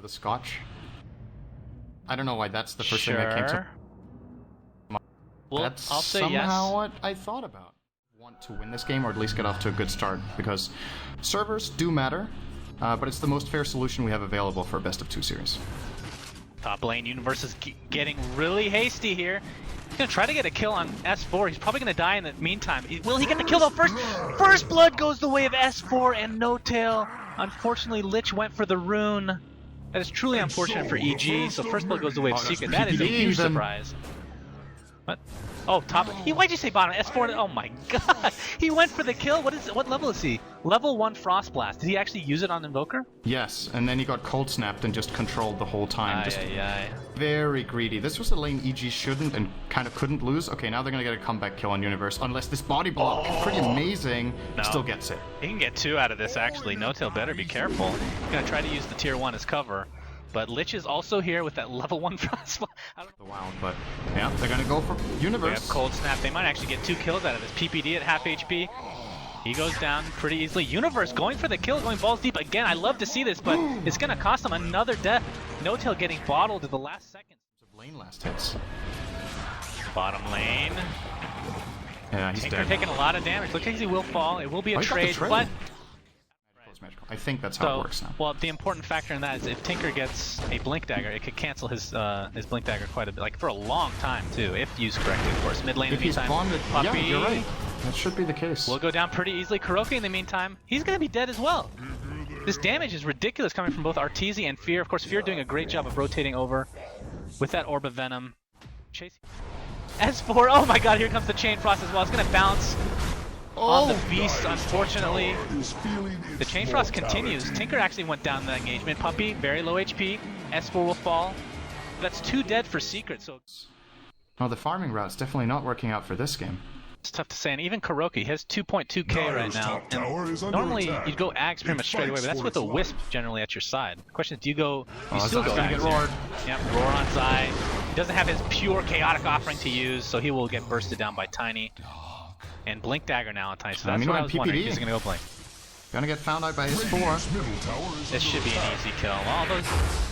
with a scotch. I don't know why that's the first thing that came to mind. Well, That's I'll say somehow yes. what I thought about. Want to win this game, or at least get off to a good start, because servers do matter, but it's the most fair solution we have available for a best of 2 series. Top lane, Universe is getting really hasty here. He's gonna try to get a kill on S4. He's probably gonna die in the meantime. Will he get the kill though first? First blood goes the way of S4 and No Tail. Unfortunately, Lich went for the rune. That is truly unfortunate for EG. So first blood goes the way of Secret. That is a huge surprise. What? Oh, top. Why'd you say bottom? S4. Oh my god. He went for the kill. What level is he? Level 1 Frost Blast. Did he actually use it on Invoker? Yes, and then he got cold snapped and just controlled the whole time. Just Aye. very greedy. This was a lane EG shouldn't and kind of couldn't lose. Okay, now they're gonna get a comeback kill on Universe, unless this body block, pretty amazing, still gets it. He can get 2 out of this actually. No Tail better be careful. He's gonna try to use the tier 1 as cover. But Lich is also here with that level 1 Frost. The wild, but yeah, they're gonna go for Universe. We have Cold Snap. They might actually get 2 kills out of this. PPD at half HP. He goes down pretty easily. Universe going for the kill, going balls deep again. I love to see this, but it's gonna cost him another death. No Tail getting bottled at the last second. Lane last hits. Bottom lane. Yeah, he's Tinker dead. taking a lot of damage. Looks like he will fall. It will be a trade, but Magical. I think that's how it works now. Well, the important factor in that is if Tinker gets a Blink Dagger, it could cancel his Blink Dagger quite a bit, like for a long time too, if used correctly, of course. Mid lane in the meantime. Bonded, Puppy yeah, you're right. That should be the case. will go down pretty easily. Kuroki in the meantime, he's gonna be dead as well. This damage is ridiculous coming from both Arteezy and Fear. Of course, Fear doing a great job of rotating over with that Orb of Venom. Chasing S4. Oh my God! Here comes the Chain Frost as well. It's gonna bounce on the Beast, unfortunately. The Chain Frost continues. Tinker actually went down the engagement. Puppy, very low HP. S4 will fall. That's 2 dead for Secret, so No, the farming route's definitely not working out for this game. it's tough to say. And even Kuroki has 2.2k right now. And normally you'd go Ags pretty much straight away, but that's with a Wisp generally at your side. The question is, do you go? You still go Ags. roared. Yep, Roar on side. He doesn't have his pure Chaotic Offering to use, so he will get bursted down by Tiny. And Blink Dagger now on Tiny, so that's what I was wondering. He's gonna go Blink. Gonna get found out by his 4. This should be an easy kill. All those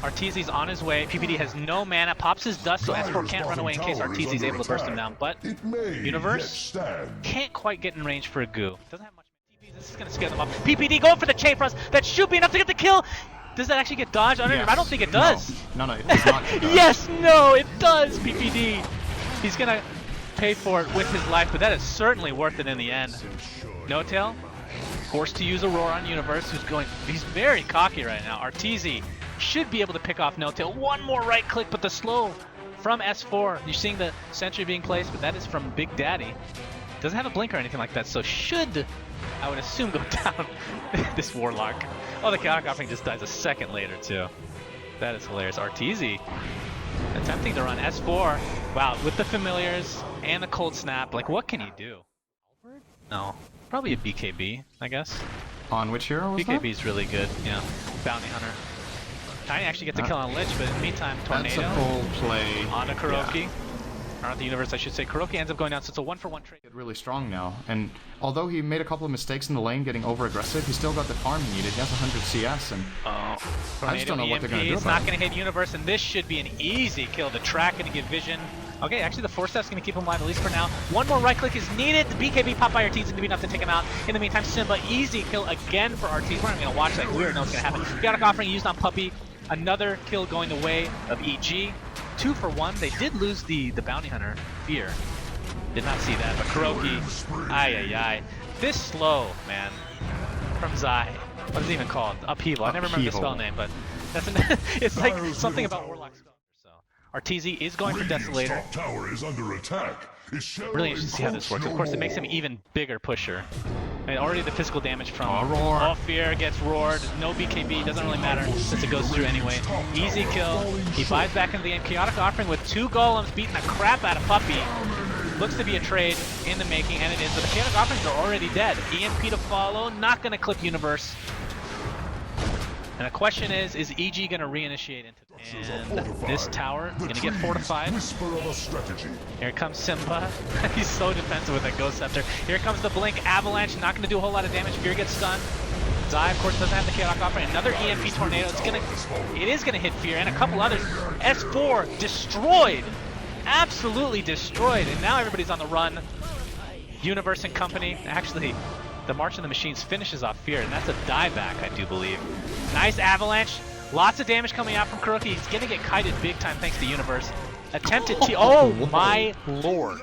Arteezy's on his way. PPD has no mana, pops his dust, so S4 can't run away in case Arteezy's able to burst him down. But Universe can't quite get in range for a goo. Doesn't have much TP. This is gonna scare them off. PPD going for the Chain Frost. That should be enough to get the kill. Does that actually get dodged under him? I don't think it does. No, it does not. Yes, no, it does. PPD. He's gonna pay for it with his life, but that is certainly worth it in the end. No Tail forced to use a Roar on Universe, he's very cocky right now. Arteezy should be able to pick off No Tail. One more right click, but the slow from S4. You're seeing the sentry being placed, but that is from Big Daddy. Doesn't have a blink or anything like that, so should, I would assume, go down. This Warlock. Oh, the Chaotic Offering just dies a second later too. That is hilarious. Arteezy attempting to run S4. Wow, with the familiars and the Cold Snap, like what can he do? No, probably a BKB, I guess. On which hero was BKB is really good, yeah. Bounty Hunter. Tiny actually gets a kill on Lich, but in the meantime, Tornado. That's a full play. On to Kuroki. Or on the Universe, I should say. Kuroki ends up going down, so it's a 1-for-1 trade. Really strong now, and although he made a couple of mistakes in the lane getting over aggressive, he still got the farm he needed. He has 100 CS, and I just don't know what they're going to do It's not going to hit Universe, and this should be an easy kill. The track going to give vision. Okay, actually the force staff's going to keep him alive, at least for now. One more right click is needed. The BKB pop by Arteezy to be enough to take him out. In the meantime, Simba, easy kill again for Arteezy. We're not going to watch like weird, know what's going to happen. Chaotic Offering used on Puppy. Another kill going the way of EG. 2 for 1. They did lose the Bounty Hunter, Fear. Did not see that, but Kuroki, This slow, man, from Zai. What is it even called? Upheaval. I never remember the spell name, but that's it's like something about Warlock spell. So Arteezy is going for Desolator. Really interesting to see how this works. Of course, it makes him even bigger pusher. I mean, already the physical damage from all Fear gets roared. No BKB, doesn't really matter since it goes through anyway. Easy kill. He buys back into the game. Chaotic Offering with 2 golems beating the crap out of Puppy. Looks to be a trade in the making, and it is. But the Chaotic Offerings are already dead. EMP to follow, not going to clip Universe. And the question is EG going to reinitiate into and this tower going to get fortified. Here comes Simba. He's so defensive with that Ghost Scepter. Here comes the Blink Avalanche, not going to do a whole lot of damage. Fear gets stunned. Zai, of course, doesn't have the chaotic offering. Another EMP tornado. It is gonna hit Fear and a couple others. S4 destroyed, absolutely destroyed, and now everybody's on the run. Universe and company. Actually, the March of the Machines finishes off Fear, and that's a dieback, I do believe. Nice avalanche. Lots of damage coming out from Kuroki. He's gonna get kited big time thanks to Universe. Attempted T. Oh my lord.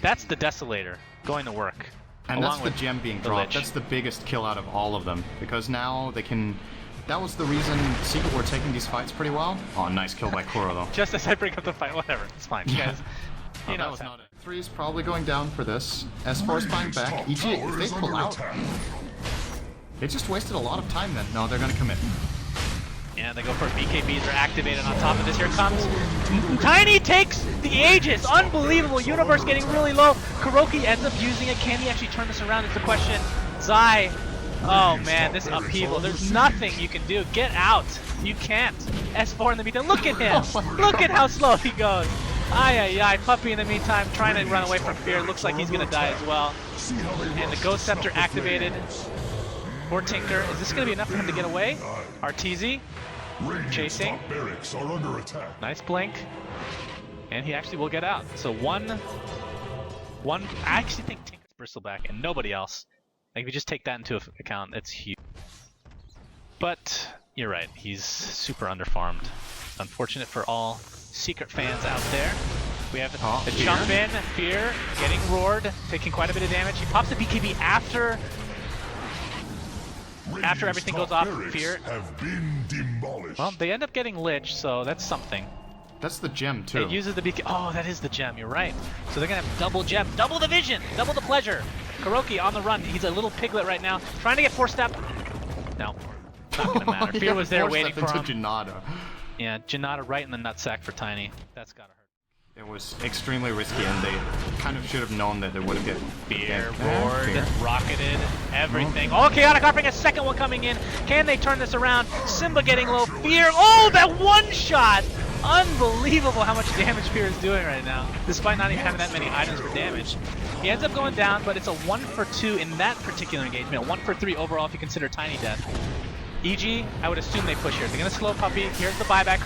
That's the Desolator going to work. And that's the gem being dropped. That's the biggest kill out of all of them. Because now they can... That was the reason Secret were taking these fights pretty well. Oh, nice kill by Kuro though. Just as I break up the fight, whatever. It's fine. You guys, you know that was not it. 3 is probably going down for this. S4 is flying back. EG, if they pull out... They just wasted a lot of time then. No, they're going to commit. Yeah, they go for BKBs. They're activated on top of this. Here comes Tiny takes the Aegis. Unbelievable. Universe getting really low. Kuroki ends up using it. Can he actually turn this around? It's the question. Zai. Oh man, this upheaval. There's nothing you can do. Get out. You can't. S4 in the meantime. Look at him. Look at how slow he goes. Ay. Puppy in the meantime trying to run away from Fear. Looks like he's going to die as well. And the Ghost Scepter activated. Or Tinker. Is this going to be enough for him to get away? Arteezy. Chasing. Nice blink. And he actually will get out. So one. I actually think Tinker's Bristleback and nobody else. Like if you just take that into account, it's huge. But you're right, he's super underfarmed. Unfortunate for all Secret fans out there. We have the jump in, Fear getting roared, taking quite a bit of damage. He pops the BKB after everything goes off. Fear. Well, they end up getting Lich, so that's something. That's the gem too. It uses the BK. Oh, that is the gem. You're right. So they're gonna have double gem, double the vision, double the pleasure. Kuroki on the run. He's a little piglet right now, trying to get 4-step. No, not gonna matter. Fear was there waiting for him. Janata. Yeah, Janata right in the nutsack for Tiny. That's gotta hurt. It was extremely risky, and they kind of should have known that they would have get Fear, roared, rocketed, everything. Oh, chaotic offering a second one coming in. Can they turn this around? Simba getting low. Fear. Oh, that one shot! Unbelievable how much damage Fear is doing right now, despite not even having that many items for damage. He ends up going down, but it's a 1 for 2 in that particular engagement. 1 for 3 overall if you consider Tiny death. EG, I would assume they push here. They're going to slow Puppy. Here's the buyback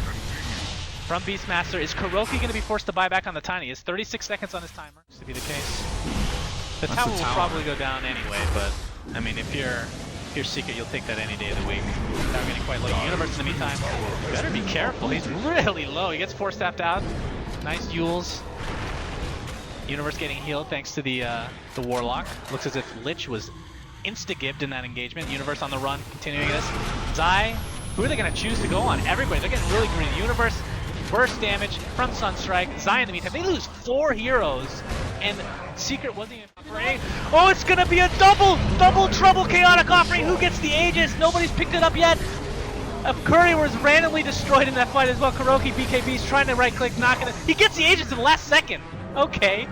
from Beastmaster. Is Kuroki going to be forced to buy back on the Tiny? Is 36 seconds on his timer to be the case? The tower will probably go down anyway, but I mean, if you're Secret, you'll take that any day of the week. Tower getting quite low. Universe in the meantime, better be careful. He's really low. He gets 4-stepped out. Nice Yules. Universe getting healed thanks to the Warlock. Looks as if Lich was insta-gibbed in that engagement. Universe on the run, continuing this. Zai, who are they going to choose to go on? Everybody. They're getting really green. Universe, burst damage from Sunstrike. Zai in the meantime. They lose 4 heroes, and Secret wasn't even operating. Oh, it's going to be a double trouble chaotic offering. Who gets the Aegis? Nobody's picked it up yet. Curry was randomly destroyed in that fight as well. Kuroki BKB's trying to right-click, knocking it. He gets the Aegis in the last second. Okay.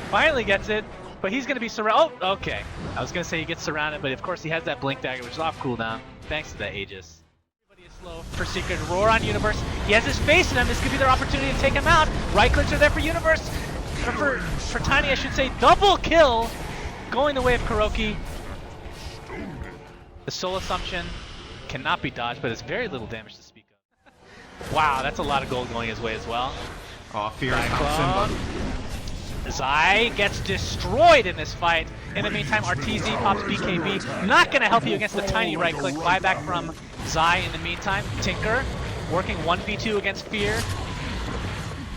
Finally gets it, but he's going to be surrounded. Oh, okay. I was going to say he gets surrounded, but of course he has that Blink Dagger, which is off cooldown, thanks to that Aegis. Everybody is slow for Secret. Roar on Universe. He has his face in him. This could be their opportunity to take him out. Right-clicks are there for Universe. Or for Tiny, I should say. Double kill going the way of Kuroki. The Soul Assumption cannot be dodged, but it's very little damage to speak of. Wow, that's a lot of gold going his way as well. Oh, Fear is Zai gets destroyed in this fight. In the meantime, Arteezy pops BKB. Not going to help you against the Tiny right-click. Buyback from Zai in the meantime. Tinker working 1v2 against Fear.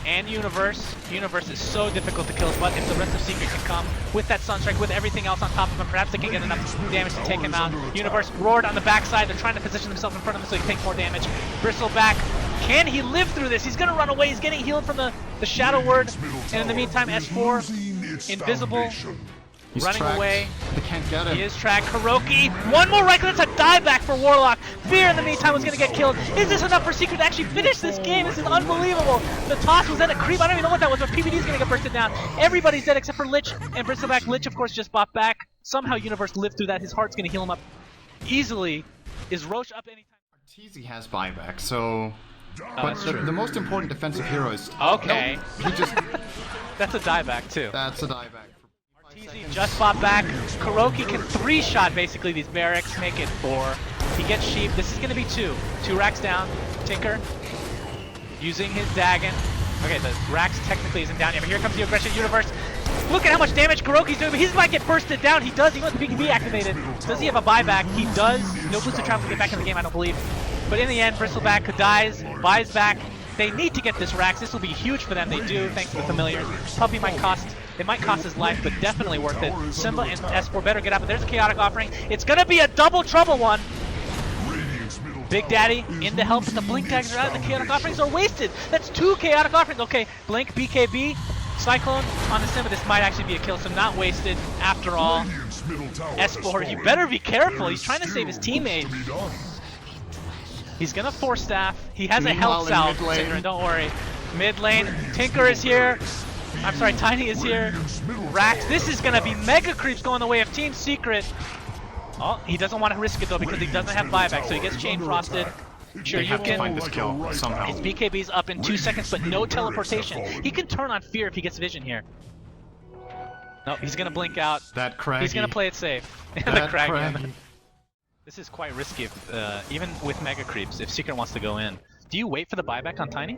And Universe. Universe is so difficult to kill, but if the rest of Secret can come with that Sunstrike, with everything else on top of him, perhaps they can get enough damage to take him out. Universe roared on the backside. They're trying to position themselves in front of him so he can take more damage. Bristleback. Can he live through this? He's going to run away. He's getting healed from the Shadow Word. And in the meantime, S4, invisible, He's running tracked. away. They can't get him. He is tracked. Kuroki. One more right click. That's a dieback for Warlock. Fear in the meantime was going to get killed. Is this enough for Secret to actually finish this game? This is unbelievable. The toss was then a creep. I don't even know what that was, but PPD is going to get bursted down. Everybody's dead except for Lich and Bristleback. Lich, of course, just bought back. Somehow Universe lived through that. His heart's going to heal him up easily. Is Roche up anytime? Arteezy has buyback, so... But the most important defensive hero is... Okay. Nope, he just... That's a dieback, too. That's a dieback. RTZ just fought back. Kuroki can 3-shot basically these barracks, make it 4. He gets Sheep. This is going to be 2. 2 racks down. Tinker using his Dagon. Okay, the racks technically isn't down yet, but here comes the aggression universe. Look at how much damage Kuroki's doing, but he might get bursted down. He does. He wants BKB activated. Does he have a buyback? He does. No boost to travel to get back in the game, I don't believe. But in the end, Bristleback dies, buys back. They need to get this racks. This will be huge for them. They do, thanks to the familiars. Puppy might cost. It might cost his life, but definitely worth it. Simba and S4 better get out, but there's a chaotic offering. It's gonna be a double trouble one. Big Daddy in to help, but the Blink tags are out and the chaotic offerings are wasted. That's 2 chaotic offerings. Okay, Blink, BKB, Cyclone on the Simba. This might actually be a kill, so not wasted after all. S4, you better be careful. He's trying to save his teammate. He's gonna force staff. He has a health salve, Tinker, don't worry. Mid lane, Tinker is here. I'm sorry, Tiny is here. Rax, this is gonna be mega creeps going the way of Team Secret. Oh, he doesn't want to risk it though because he doesn't have buyback, so he gets chain frosted. Sure, they have to find this kill somehow. His BKB's up in 2 seconds, but no teleportation. He can turn on Fear if he gets vision here. No, he's gonna blink out. That craggy. He's gonna play it safe. That craggy. This is quite risky, even with mega creeps. If Secret wants to go in, do you wait for the buyback on Tiny?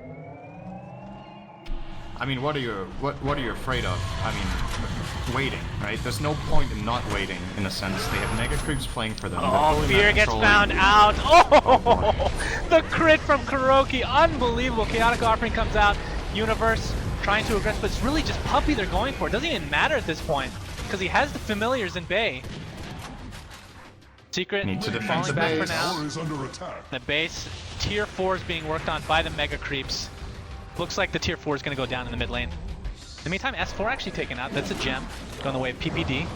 I mean, what are you afraid of? I mean, waiting, right? There's no point in not waiting, in a sense. They have mega creeps playing for them. Oh, Fear gets found out. Oh, the crit from Kuroki, unbelievable. Chaotic offering comes out. Universe trying to aggress, but it's really just Puppy they're going for. It doesn't even matter at this point because he has the familiars in Bay. Secret need to defend falling the back base. for now. The base tier 4 is being worked on by the mega creeps. Looks like the tier 4 is going to go down in the mid lane. In the meantime, S4 actually taken out. That's a gem going the way of PPD.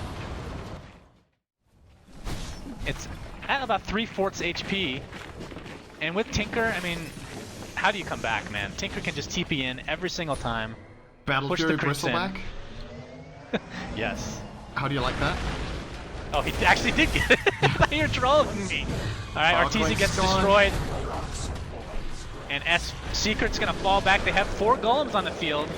It's at about 3/4 HP. And with Tinker, I mean, how do you come back, man? Tinker can just TP in every single time. Battle Fury Bristleback? Yes. How do you like that? Oh, he actually did get it. You're trolling me. Alright, RTZ gets destroyed. And Secret's gonna fall back. They have 4 golems on the field.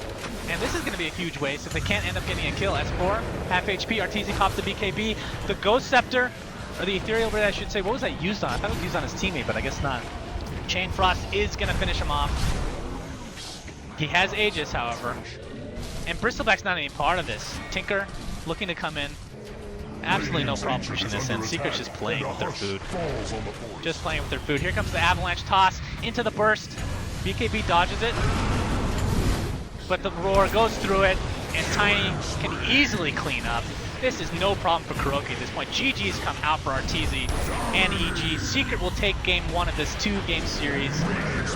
And this is gonna be a huge waste if they can't end up getting a kill. S4, half HP, RTZ pops the BKB. The Ghost Scepter, or the Ethereal Blade I should say, what was that used on? I thought it was used on his teammate, but I guess not. Chain Frost is gonna finish him off. He has Aegis, however. And Bristleback's not even part of this. Tinker looking to come in. Absolutely no problem pushing this in. Secret's just playing with their food. Just playing with their food. Here comes the avalanche toss into the burst. BKB dodges it. But the roar goes through it, and Tiny can easily clean up. This is no problem for Kuroki at this point. GG's come out for RTZ and EG. Secret will take game 1 of this 2-game series.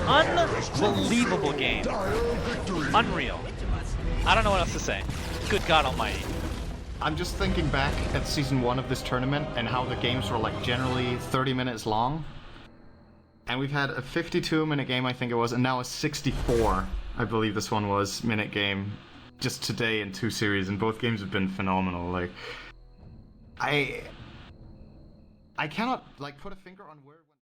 Unbelievable game. Unreal. I don't know what else to say. Good God Almighty. I'm just thinking back at season 1 of this tournament and how the games were like generally 30 minutes long. And we've had a 52-minute game, I think it was, and now a 64, I believe this one was, minute game just today in 2 series, and both games have been phenomenal. Like, I cannot like put a finger on where